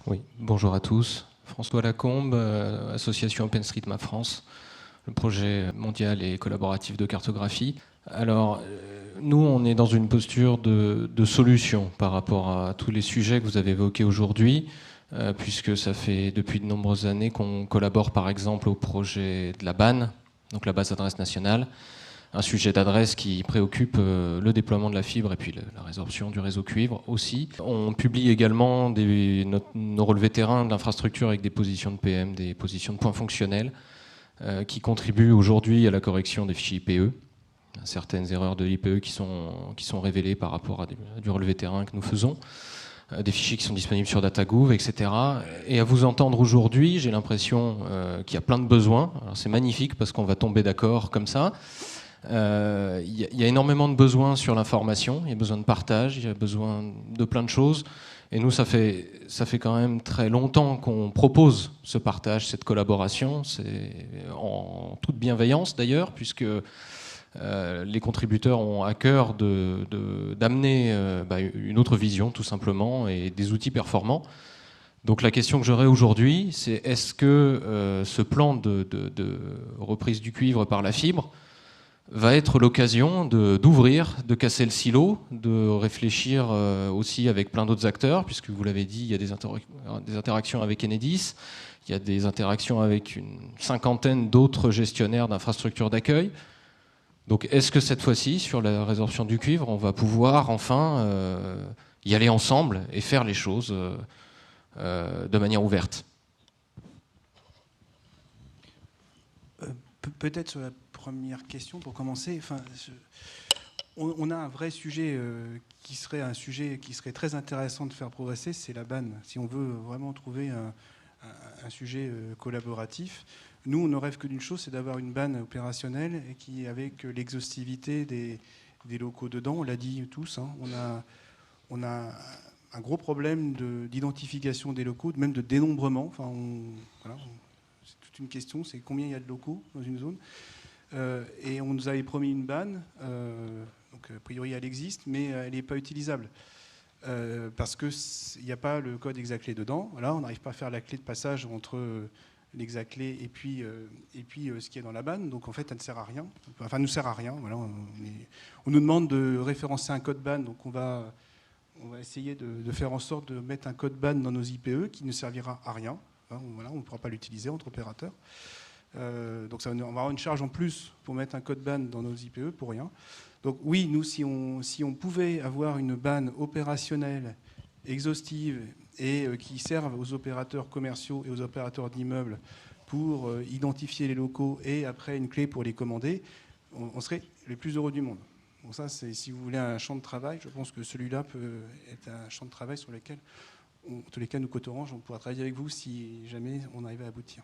Oui, bonjour à tous. François Lacombe, association OpenStreetMap France, le projet mondial et collaboratif de cartographie. Alors, nous, on est dans une posture de solution par rapport à tous les sujets que vous avez évoqués aujourd'hui, puisque ça fait depuis de nombreuses années qu'on collabore par exemple au projet de la BAN, donc la base d'adresse nationale, un sujet d'adresse qui préoccupe le déploiement de la fibre et puis la résorption du réseau cuivre aussi. On publie également nos relevés terrain de l'infrastructure avec des positions de PM, des positions de points fonctionnels qui contribuent aujourd'hui à la correction des fichiers IPE. Certaines erreurs de l'IPE qui sont révélées par rapport à du relevé terrain que nous faisons, des fichiers qui sont disponibles sur DataGouv, etc. Et à vous entendre aujourd'hui, j'ai l'impression qu'il y a plein de besoins. Alors c'est magnifique parce qu'on va tomber d'accord comme ça. Il y a énormément de besoins sur l'information, il y a besoin de partage, il y a besoin de plein de choses. Et nous, ça fait quand même très longtemps qu'on propose ce partage, cette collaboration. C'est en toute bienveillance d'ailleurs, puisque les contributeurs ont à cœur d'amener une autre vision tout simplement et des outils performants. Donc la question que j'aurais aujourd'hui, c'est est-ce que ce plan de reprise du cuivre par la fibre va être l'occasion d'ouvrir, de casser le silo, de réfléchir aussi avec plein d'autres acteurs, puisque vous l'avez dit, il y a des interactions avec Enedis, il y a des interactions avec une cinquantaine d'autres gestionnaires d'infrastructures d'accueil. Donc est-ce que cette fois-ci, sur la résorption du cuivre, on va pouvoir enfin y aller ensemble et faire les choses de manière ouverte? Peut-être sur la première question pour commencer. On a un vrai sujet qui serait très intéressant de faire progresser, c'est la BAN. Si on veut vraiment trouver un sujet collaboratif, nous on ne rêve que d'une chose, c'est d'avoir une BAN opérationnelle et qui, avec l'exhaustivité des locaux dedans, on l'a dit tous, hein, on a un gros problème d'identification des locaux, même de dénombrement. Voilà, c'est toute une question, c'est combien il y a de locaux dans une zone. Et on nous avait promis une BAN, donc a priori elle existe, mais elle n'est pas utilisable. Parce qu'il n'y a pas le code exact-clé dedans. Voilà, on n'arrive pas à faire la clé de passage entre l'exact-clé et puis ce qui est dans la BAN. Donc en fait, elle ne sert à rien. Enfin, elle ne nous sert à rien. Voilà, on nous demande de référencer un code BAN, donc on va essayer de faire en sorte de mettre un code BAN dans nos IPE qui ne servira à rien. Hein, voilà, on ne pourra pas l'utiliser entre opérateurs. Donc on va avoir une charge en plus pour mettre un code BAN dans nos IPE pour rien. Donc oui, nous, si on pouvait avoir une BAN opérationnelle, exhaustive et qui serve aux opérateurs commerciaux et aux opérateurs d'immeubles pour identifier les locaux et après une clé pour les commander, on serait les plus heureux du monde. Bon, ça, c'est, si vous voulez un champ de travail, je pense que celui-là peut être un champ de travail sur lequel, en tous les cas, nous, Cotorange, on pourra travailler avec vous si jamais on arrive à aboutir.